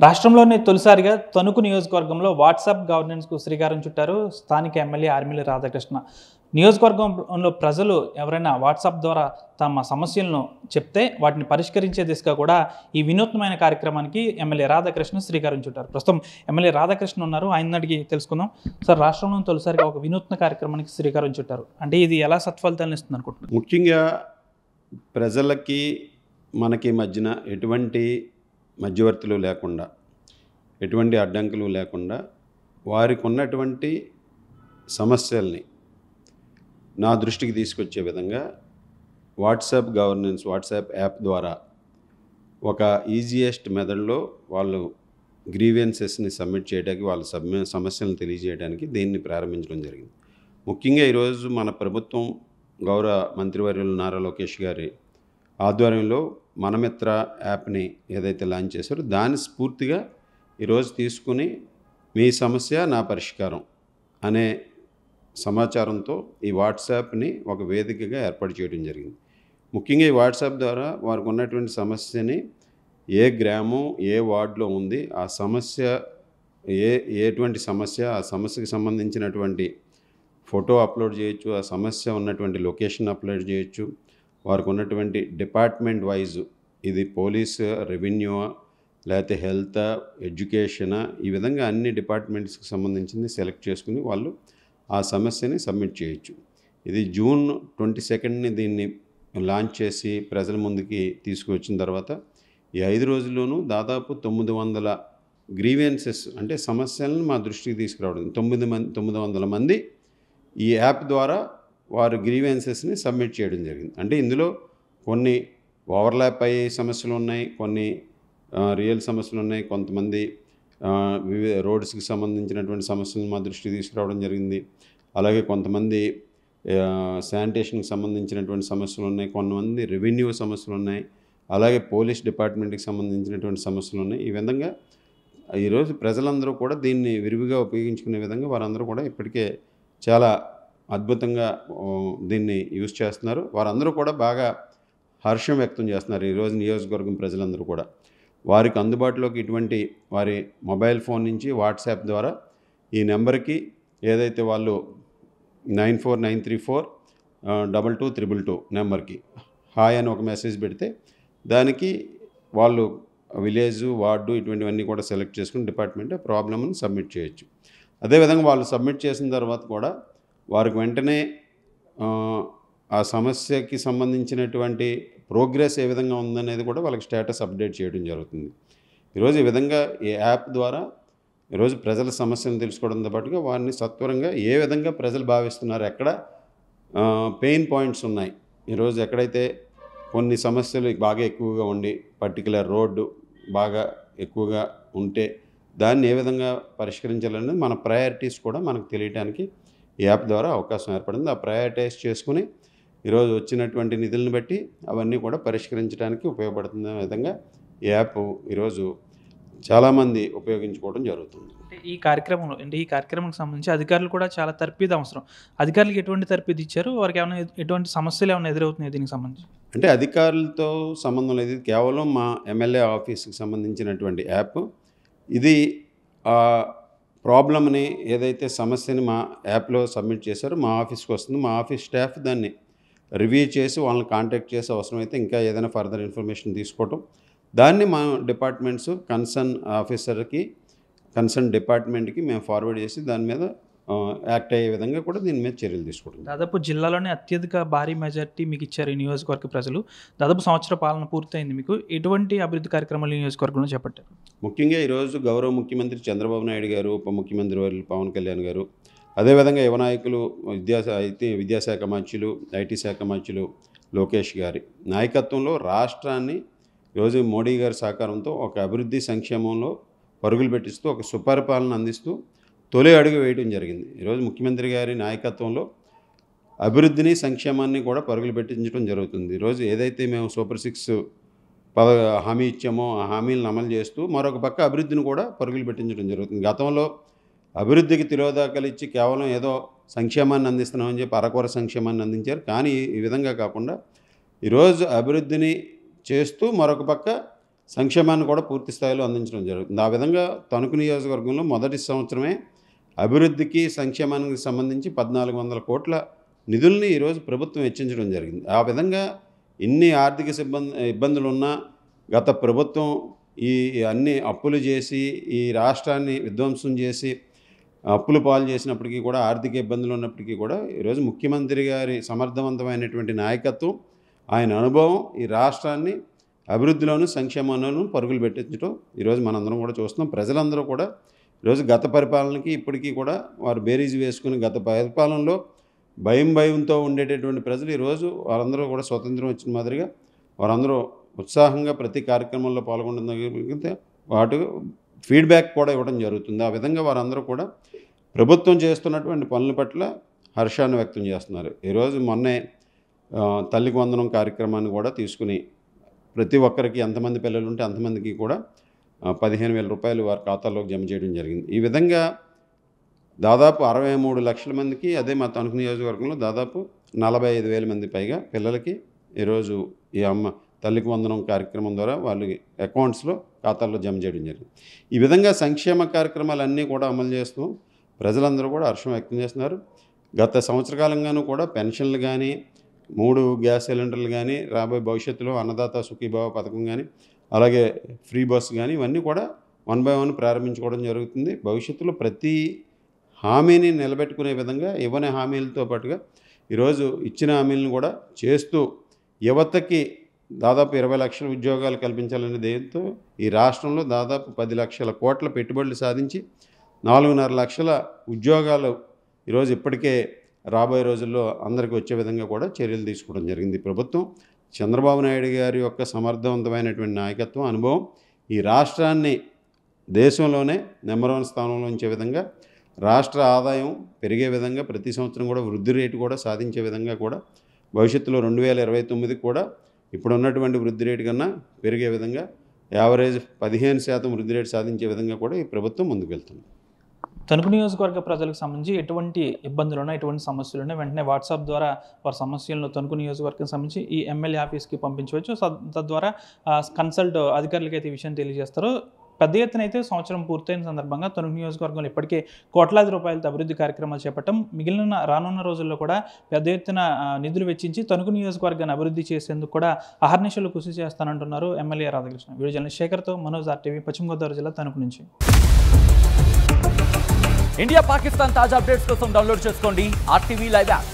రాష్ట్రంలోనే తొలిసారిగా తణుకు నియోజకవర్గంలో వాట్సాప్ గవర్నెన్స్కు శ్రీకారం చుట్టారు స్థానిక ఎమ్మెల్యే ఆర్మిల్లి రాధాకృష్ణ. నియోజకవర్గంలో ప్రజలు ఎవరైనా వాట్సాప్ ద్వారా తమ సమస్యలను చెప్తే వాటిని పరిష్కరించే దిశగా కూడా ఈ వినూత్నమైన కార్యక్రమానికి ఎమ్మెల్యే రాధాకృష్ణ శ్రీకారం చుట్టారు. ప్రస్తుతం ఎమ్మెల్యే రాధాకృష్ణ ఉన్నారు, ఆయన అడిగి తెలుసుకుందాం. సార్, రాష్ట్రంలో తొలిసారిగా ఒక వినూత్న కార్యక్రమానికి శ్రీకారం చుట్టారు అంటే ఇది ఎలా సత్ఫలితాలను ఇస్తుంది అనుకుంటున్నారు? ముఖ్యంగా ప్రజలకి మనకి మధ్యన ఎటువంటి మధ్యవర్తులు లేకుండా, ఎటువంటి అడ్డంకులు లేకుండా వారికి ఉన్నటువంటి సమస్యల్ని నా దృష్టికి తీసుకొచ్చే విధంగా వాట్సాప్ గవర్నెన్స్, వాట్సాప్ యాప్ ద్వారా ఒక ఈజియెస్ట్ మెథడ్లో వాళ్ళు గ్రీవెన్సెస్ని సబ్మిట్ చేయడానికి, వాళ్ళ సమస్యలను తెలియజేయడానికి దీన్ని ప్రారంభించడం జరిగింది. ముఖ్యంగా ఈరోజు మన ప్రభుత్వం గౌరవ మంత్రివర్యులు నారా లోకేష్ గారి ఆధ్వర్యంలో మనమిత్ర యాప్ని ఏదైతే లాంచ్ చేశారో దాన్ని స్ఫూర్తిగా ఈరోజు తీసుకుని మీ సమస్య నా పరిష్కారం అనే సమాచారంతో ఈ వాట్సాప్ని ఒక వేదికగా ఏర్పాటు చేయడం జరిగింది. ముఖ్యంగా ఈ వాట్సాప్ ద్వారా వారికి ఉన్నటువంటి సమస్యని ఏ గ్రామం, ఏ వార్డులో ఉంది, ఆ సమస్య ఎటువంటి సమస్య, ఆ సమస్యకి సంబంధించినటువంటి ఫోటో అప్లోడ్ చేయొచ్చు, ఆ సమస్య ఉన్నటువంటి లొకేషన్ అప్లోడ్ చేయొచ్చు, వారికి ఉన్నటువంటి డిపార్ట్మెంట్ వైజ్, ఇది పోలీస్, రెవెన్యూ, లేకపోతే హెల్త్, ఎడ్యుకేషన్, ఈ విధంగా అన్ని డిపార్ట్మెంట్స్కి సంబంధించింది సెలెక్ట్ చేసుకుని వాళ్ళు ఆ సమస్యని సబ్మిట్ చేయొచ్చు. ఇది జూన్ 22ని దీన్ని లాంచ్ చేసి ప్రజల ముందుకి తీసుకువచ్చిన తర్వాత ఈ 5 రోజుల్లోనూ దాదాపు 900 గ్రీవెన్సెస్ అంటే సమస్యలను మా దృష్టికి తీసుకురావడం, 900 మంది ఈ యాప్ ద్వారా వారు గ్రీవెన్సెస్ని సబ్మిట్ చేయడం జరిగింది. అంటే ఇందులో కొన్ని ఓవర్లాప్ అయ్యే సమస్యలు ఉన్నాయి, కొన్ని రియల్ సమస్యలు ఉన్నాయి, కొంతమంది వివిధ రోడ్స్కి సంబంధించినటువంటి సమస్యలను మా దృష్టికి తీసుకురావడం జరిగింది. అలాగే కొంతమంది శానిటేషన్కి సంబంధించినటువంటి సమస్యలు ఉన్నాయి, కొంతమంది రెవెన్యూ సమస్యలు ఉన్నాయి, అలాగే పోలీస్ డిపార్ట్మెంట్కి సంబంధించినటువంటి సమస్యలు ఉన్నాయి. ఈ విధంగా ఈరోజు ప్రజలందరూ కూడా దీన్ని విరివిగా ఉపయోగించుకునే విధంగా వారందరూ కూడా ఇప్పటికే చాలా అద్భుతంగా దీన్ని యూజ్ చేస్తున్నారు. వారందరూ కూడా బాగా హర్షం వ్యక్తం చేస్తున్నారు. ఈరోజు నియోజకవర్గం ప్రజలందరూ కూడా వారికి అందుబాటులోకి ఇటువంటి వారి మొబైల్ ఫోన్ నుంచి వాట్సాప్ ద్వారా ఈ నెంబర్కి ఏదైతే వాళ్ళు 9493422222 నెంబర్కి హాయ్ అని ఒక మెసేజ్ పెడితే దానికి వాళ్ళు విలేజు, వార్డు ఇటువంటివన్నీ కూడా సెలెక్ట్ చేసుకుని డిపార్ట్మెంట్ ప్రాబ్లమ్ని సబ్మిట్ చేయొచ్చు. అదేవిధంగా వాళ్ళు సబ్మిట్ చేసిన తర్వాత కూడా వారికి వెంటనే ఆ సమస్యకి సంబంధించినటువంటి ప్రోగ్రెస్ ఏ విధంగా ఉందనేది కూడా వాళ్ళకి స్టేటస్ అప్డేట్ చేయడం జరుగుతుంది. ఈరోజు ఈ విధంగా ఈ యాప్ ద్వారా ఈరోజు ప్రజల సమస్యలను తెలుసుకోవడంతో పాటుగా వారిని సత్వరంగా ఏ విధంగా ప్రజలు భావిస్తున్నారు, ఎక్కడ పెయిన్ పాయింట్స్ ఉన్నాయి, ఈరోజు ఎక్కడైతే కొన్ని సమస్యలు బాగా ఎక్కువగా ఉండి పర్టికులర్ రోడ్డు బాగా ఎక్కువగా ఉంటే దాన్ని ఏ విధంగా పరిష్కరించాలనేది మన ప్రయారిటీస్ కూడా మనకు తెలియడానికి ఈ యాప్ ద్వారా అవకాశం ఏర్పడింది. ఆ ప్రయారిటైజ్ చేసుకుని ఈరోజు వచ్చినటువంటి నిధులను బట్టి అవన్నీ కూడా పరిష్కరించడానికి ఉపయోగపడుతున్న విధంగా ఈ యాప్ ఈరోజు చాలామంది ఉపయోగించుకోవడం జరుగుతుంది. ఈ కార్యక్రమానికి సంబంధించి అధికారులు కూడా చాలా తర్ఫీదు అవసరం. అధికారులకు ఎటువంటి తర్ఫీదు ఇచ్చారు? వారికి ఏమైనా ఎటువంటి సమస్యలు ఏమైనా ఎదురవుతున్నాయి దీనికి సంబంధించి? అంటే అధికారులతో సంబంధం లేదు, ఇది కేవలం మా ఎమ్మెల్యే ఆఫీస్కి సంబంధించినటువంటి యాప్. ఇది ప్రాబ్లమ్ని ఏదైతే సమస్యని మా యాప్లో సబ్మిట్ చేశారో మా ఆఫీస్కి వస్తుంది. మా ఆఫీస్ స్టాఫ్ దాన్ని రివ్యూ చేసి వాళ్ళని కాంటాక్ట్ చేసి అవసరమైతే ఇంకా ఏదైనా ఫర్దర్ ఇన్ఫర్మేషన్ తీసుకోవటం, దాన్ని మా డిపార్ట్మెంట్స్ కన్సర్న్ ఆఫీసర్కి, కన్సర్న్ డిపార్ట్మెంట్కి మేము ఫార్వర్డ్ చేసి దాని మీద యాక్ట్ అయ్యే విధంగా కూడా దీని మీద చర్యలు తీసుకుంటాం. దాదాపు జిల్లాలోనే అత్యధిక భారీ మెజార్టీ మీకు ఇచ్చారు ఈ నియోజకవర్గ ప్రజలు. దాదాపు సంవత్సర పాలన పూర్తయింది. మీకు ఎటువంటి అభివృద్ధి కార్యక్రమాలు ఈ నియోజకవర్గంలో చేపట్టారు? ముఖ్యంగా ఈరోజు గౌరవ ముఖ్యమంత్రి చంద్రబాబు నాయుడు గారు, ఉప ముఖ్యమంత్రి వర్యులు పవన్ కళ్యాణ్ గారు, అదేవిధంగా యువ నాయకులు విద్యాశాఖ మంత్రులు, ఐటీ శాఖ మంత్రులు లోకేష్ గారి నాయకత్వంలో రాష్ట్రాన్ని ఈరోజు మోడీ గారి సహకారంతో ఒక అభివృద్ధి సంక్షేమంలో పరుగులు పెట్టిస్తూ ఒక సుపరిపాలన అందిస్తూ తొలి అడుగు వేయడం జరిగింది. ఈరోజు ముఖ్యమంత్రి గారి నాయకత్వంలో అభివృద్ధిని, సంక్షేమాన్ని కూడా పరుగులు పెట్టించడం జరుగుతుంది. ఈరోజు ఏదైతే మేము సూపర్ 6 హామీ ఇచ్చామో ఆ హామీలను అమలు చేస్తూ మరొక పక్క అభివృద్ధిని కూడా పరుగులు పెట్టించడం జరుగుతుంది. గతంలో అభివృద్ధికి తిరోధాకలు ఇచ్చి కేవలం ఏదో సంక్షేమాన్ని అందిస్తున్నామని చెప్పి అరకొర సంక్షేమాన్ని అందించారు. కానీ ఈ విధంగా కాకుండా ఈరోజు అభివృద్ధిని చేస్తూ మరొక పక్క సంక్షేమాన్ని కూడా పూర్తి స్థాయిలో అందించడం జరుగుతుంది. ఆ విధంగా తణుకు నియోజకవర్గంలో మొదటి సంవత్సరమే అభివృద్ధికి సంక్షేమానికి సంబంధించి 1400 కోట్ల నిధుల్ని ఈరోజు ప్రభుత్వం వెచ్చించడం జరిగింది. ఆ విధంగా ఎన్ని ఆర్థిక ఇబ్బందులు ఉన్నా గత ప్రభుత్వం ఈ అన్ని అప్పులు చేసి ఈ రాష్ట్రాన్ని విధ్వంసం చేసి అప్పులు పాలు చేసినప్పటికీ కూడా, ఆర్థిక ఇబ్బందులు ఉన్నప్పటికీ కూడా ఈరోజు ముఖ్యమంత్రి గారి సమర్థవంతమైనటువంటి నాయకత్వం, ఆయన అనుభవం ఈ రాష్ట్రాన్ని అభివృద్ధిలోనూ సంక్షేమంలోనూ పరుగులు పెట్టించడం ఈరోజు మనందరం కూడా చూస్తున్నాం. ప్రజలందరూ కూడా ఈరోజు గత పరిపాలనకి ఇప్పటికీ కూడా వారు బేరీజు వేసుకుని గత పరిపాలనలో భయంతో ఉండేటటువంటి ప్రజలు ఈరోజు వారందరూ కూడా స్వతంత్రం వచ్చిన మాదిరిగా వారందరూ ఉత్సాహంగా ప్రతి కార్యక్రమంలో పాల్గొనడం వాటి ఫీడ్బ్యాక్ కూడా ఇవ్వడం జరుగుతుంది. ఆ విధంగా వారందరూ కూడా ప్రభుత్వం చేస్తున్నటువంటి పనుల పట్ల హర్షాన్ని వ్యక్తం చేస్తున్నారు. ఈరోజు మొన్నే తల్లికి వందనం కార్యక్రమాన్ని కూడా తీసుకుని ప్రతి ఒక్కరికి ఎంతమంది పిల్లలు ఉంటే అంతమందికి కూడా 15,000 రూపాయలు వారి ఖాతాలోకి జమ చేయడం జరిగింది. ఈ విధంగా దాదాపు 63 లక్షల మందికి, అదే మా తణుకు నియోజకవర్గంలో దాదాపు 45,000 మంది పైగా పిల్లలకి ఈరోజు ఈ తల్లికి వందనం కార్యక్రమం ద్వారా వాళ్ళ అకౌంట్స్లో ఖాతాల్లో జమ చేయడం జరిగింది. ఈ విధంగా సంక్షేమ కార్యక్రమాలన్నీ కూడా అమలు చేస్తూ ప్రజలందరూ కూడా హర్షం వ్యక్తం చేస్తున్నారు. గత సంవత్సర కాలంగానూ కూడా పెన్షన్లు కానీ, 3 గ్యాస్ సిలిండర్లు కానీ, రాబోయే భవిష్యత్తులో అన్నదాత సుఖీభావ పథకం కానీ, అలాగే ఫ్రీ బస్సు కానీ ఇవన్నీ కూడా 1 by 1 ప్రారంభించుకోవడం జరుగుతుంది. భవిష్యత్తులో ప్రతి హామీని నిలబెట్టుకునే విధంగా ఇవ్వని హామీలతో పాటుగా ఈరోజు ఇచ్చిన హామీలను కూడా చేస్తూ యువతకి దాదాపు 20 లక్షల ఉద్యోగాలు కల్పించాలనే ధ్యేయంతో ఈ రాష్ట్రంలో దాదాపు 10 లక్షల కోట్ల పెట్టుబడులు సాధించి 4.5 లక్షల ఉద్యోగాలు ఈరోజు ఇప్పటికే రాబోయే రోజుల్లో అందరికీ వచ్చే విధంగా కూడా చర్యలు తీసుకోవడం జరిగింది. ప్రభుత్వం చంద్రబాబు నాయుడు గారి యొక్క సమర్థవంతమైనటువంటి నాయకత్వం, అనుభవం ఈ రాష్ట్రాన్ని దేశంలోనే నెంబర్ 1 స్థానంలో ఉంచే విధంగా, రాష్ట్ర ఆదాయం పెరిగే విధంగా, ప్రతి సంవత్సరం కూడా వృద్ధి రేటు కూడా సాధించే విధంగా కూడా భవిష్యత్తులో 2029కి కూడా ఇప్పుడు ఉన్నటువంటి వృద్ధి రేటు కన్నా పెరిగే విధంగా యావరేజ్ 15% వృద్ధి రేటు సాధించే విధంగా కూడా ఈ ప్రభుత్వం ముందుకు వెళ్తుంది. తణుకు నియోజకవర్గ ప్రజలకు సంబంధించి ఎటువంటి ఇబ్బందులున్నా, ఎటువంటి సమస్యలున్నా వెంటనే వాట్సాప్ ద్వారా వారి సమస్యలను తణుకు నియోజకవర్గం సంబంధించి ఈ ఎమ్మెల్యే ఆఫీస్కి పంపించవచ్చు. తద్వారా కన్సల్ట్ అధికారులకి అయితే ఈ విషయం తెలియజేస్తారు. పెద్ద ఎత్తున అయితే సంవత్సరం పూర్తయిన సందర్భంగా తణుకు నియోజకవర్గంలో ఇప్పటికే కోట్లాది రూపాయలతో అభివృద్ధి కార్యక్రమాలు చేపట్టడం, మిగిలిన రానున్న రోజుల్లో కూడా పెద్ద ఎత్తున నిధులు వెచ్చించి తణుకు నియోజకవర్గాన్ని అభివృద్ధి చేసేందుకు కూడా అహర్నిశలు కృషి చేస్తానంటున్నారు ఎమ్మెల్యే రాధాకృష్ణ. వీడియో జర్నలిస్ట్ శేఖర్తో మనోజ్, RTV, పశ్చిమ గోదావరి జిల్లా తణుకు నుంచి. ఇండియా పాకిస్తాన్ తాజా అప్డేట్స్ కోసం డౌన్లోడ్ చేసుకోండి RTV లైవ్ యాప్.